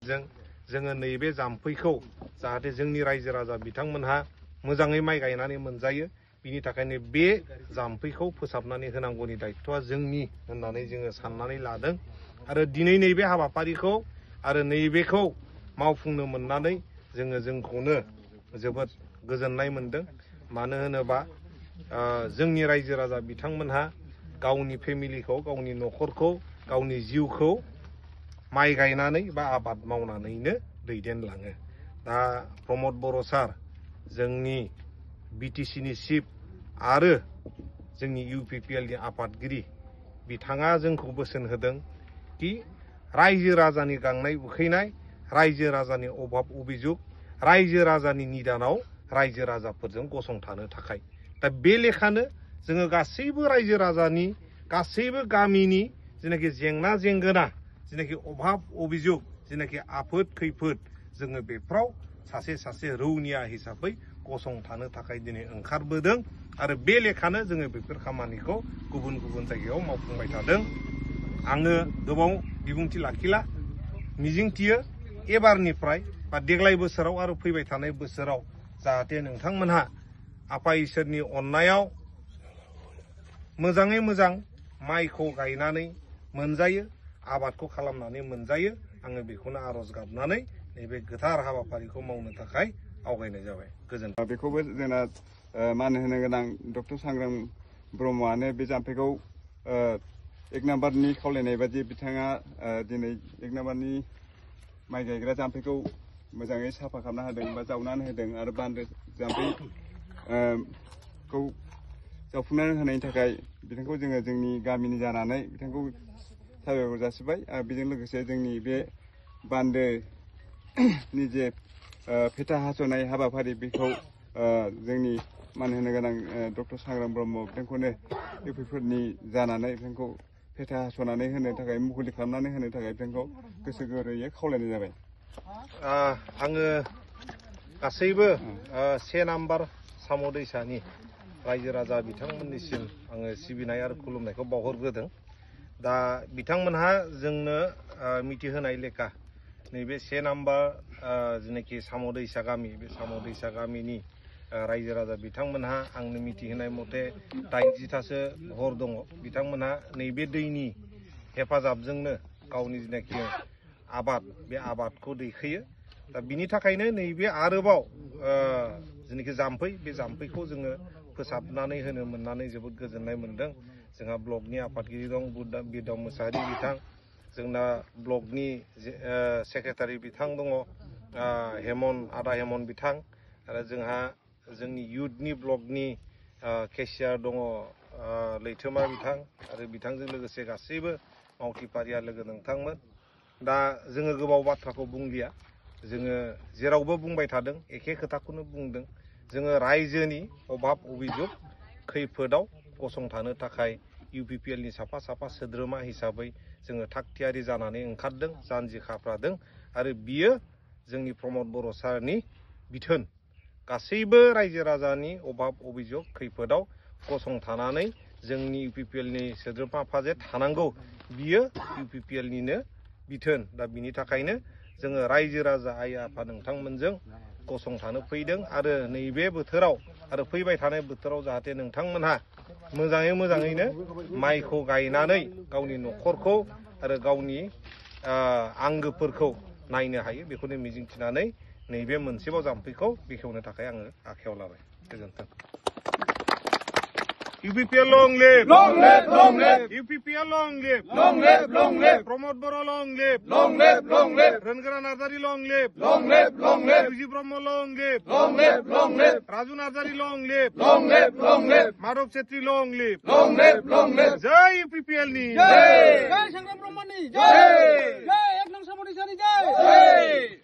जों जोङो नैबे जाम्फैखौ जाहाथे जोंनि रायजो राजा बिथांमोनहा मोजाङै माइ गायनानै मोनजायो बिनि थाखायनो बे जाम्फैखौ फोसाबनानै होनांगौनि दायित्वआ जोंनि होननानै जोङो साननानै लादों आरो दिनै नैबे हाबाफारिखौ आरो नैबेखौ मावफुंनो मोननानै जोंखौनो जोबोद गोजोननाय मोनदों मानो होनोबा जोंनि रायजो राजा बिथांमोनहा गावनि फेमिलिखौ गावनि न'खरखौ गावनि जिउखौ माइ गायनानै बा आबाद मावनानैनो दैदेनलाङो दा प्रमद बर' सार जोंनि बिटिसिनि चिफ आरो जोंनि इउपिपिएलनि आफादगिरि बिथाङा जोंखौ बोसोन होदों कि रायजो राजानि गांनाय उखैनाय रायजो राजानि अभाब अभिजुग रायजो राजानि निदानाव रायजो राजाफोरजों गसंथानो थाखाय दा बे लेखानो जोङो गासैबो रायजो राजानि गासैबो गामिनि जेनाखि जेंना जेंगोना जेनाखि अभाब अभिजुग जेनाखि आफोद खैफोद जोङो बेफ्राव सासे सासे रौनिया हिसाबै गसंथानो थाखाय दिनै ओंखारबोदों आरो बे लेखानो जोङो बेफोर खामानिखौ गुबुन गुबुन जायगायाव मावफुंबाय थादों आङो गोबाव बिबुंथि लाखिला मिजिंथियो एबारनिफ्राय बा देग्लाय बोसोराव आरो फैबाय थानाय बोसोराव जाहाथे नोंथांमोनहा आफा इसोरनि अननायाव मोजाङै मोजां माइखौ गायनानै मोनजायो आबादखौ खालामनानै मोनजायो आङो बेखौनो आरज गाबनानै नैबे गोथार हाबाफारिखौ मावनो थाखाय आवगायनाय जाबाय गोजोन्थों बेखौबो जोंना मान होनो गोनां डक्टर सांग्रां ब्रह्मआनो बे जाम्फैखौ 1 नाम्बारनि खावलायनाय बायदि बिथाङा दिनै 1 नाम्बारनि माइ गायग्रा जाम्फैखौ मोजाङै साफा खालामना होदों बा जावनानै होदों आरो बान्दो जाम्फैखौ जावफुंनानै होनायनि थाखाय बिथांखौ जोङो जोंनि गामिनि जानानै बिथांखौ साबायखर जासिबाय आरो बेजों लोगोसे जोंनि बे बान्दोनि जे फेथा हास'नाय हाबाफारि बेखौ जोंनि मान होनो गोनां डक्टर सांग्रां ब्रह्म बिथांखौनो इउपिफोरनि जानानै बिथांखौ फेथा हास'नानै होनो थाखाय मुखुलि खालामनानै होनो थाखाय बिथांखौ गोसो गोरोयै खावलायनाय जाबाय आङो गासैबो 1 नाम्बार साम' दैसानि रायजो राजा बिथांमोननिसिम आङो सिबिनाय आरो खुलुमनायखौ बावहरग्रोदों दा बिथांमोनहा जोंनो मिथिहोनाय लेखा नैबे 1 नाम्बार जेनाखि साम' दैसा गामि बे साम' दैसा गामिनि रायजो राजा बिथांमोनहा आंनो मिथिहोनाय मथे 80थासो घर दङ बिथांमोनहा नैबे दैनि हेफाजाबजोंनो गावनि जेनाखि आबाद बे आबादखौ दैखोयो दा बिनि थाखायनो नैबे आरोबाव जेनाखि जाम्फै बे जाम्फैखौ जोङो फोसाबनानै होनो मोननानै जोबोद गोजोननाय मोनदों जोंहा ब्लकनि आफादगिरि दं बिरदाव मोसाहारि बिथां जोंना ब्लकनि सेक्रेटारि बिथां दङ आदा हेमन बिथां आरो जोंहा जोंनि इयुथनि ब्लकनि केसियार दङ लैथोमा बिथां आरो बिथांजों लोगोसे गासैबो मावथिफारिया लोगो नोंथांमोन दा जोङो गोबाव बाथ्राखौ बुंलिया जोङो जेरावबो बुंबाय थादों एखे खोथाखौनो बुंदों जोङो रायजोनि अभाब अभिजुग खैफोदाव गसंथानो थाखाय इउपिपिएलनि साफा साफा सोद्रोमा हिसाबै जोङो थागथियारि जानानै ओंखारदों जानजि खाफ्रादों आरो बियो जोंनि प्रमद बर' सारनि बिथोन गासैबो रायजो राजानि अभाब अभिजुग खैफोदाव गसंथानानै जोंनि इउपिपिएलनि सोद्रोमा आफादे थानांगौ बियो इउपिपिएलनिनो बिथोन दा बिनि थाखायनो जोङो रायजो राजा आइ आफा नोंथांमोनजों गसंथानो फैदों आरो नैबे बोथोराव आरो फैबाय थानाय बोथोराव जाहाथे नोंथांमोनहा मोजाङैनो माइखौ गायनानै गावनि न'खरखौ आरो गावनि आंगोफोरखौ नायनो हायो बेखौनो मिजिंथिनानै नैबे मोनसेबाव जाम्फैखौ बेखेवनो थाखाय आङो आखायाव लाबाय गोजोन्थों UPPL long live! Long live! Long live! UPPL long live! Long live! Long live! Pramod Bora long live! Long live! Long live! Rangara Nazari long live! Long live! Long live! Yuji Brahma long live! Long live! Long live! Raju Nazari long live! Long live! Long live! Madhok Chetri long live! Long live! Long live! Jai UPPL ni! Jai! Jai Sangram Brahmani! Jai! Jai! Ek nang samudi sari jai! Jai!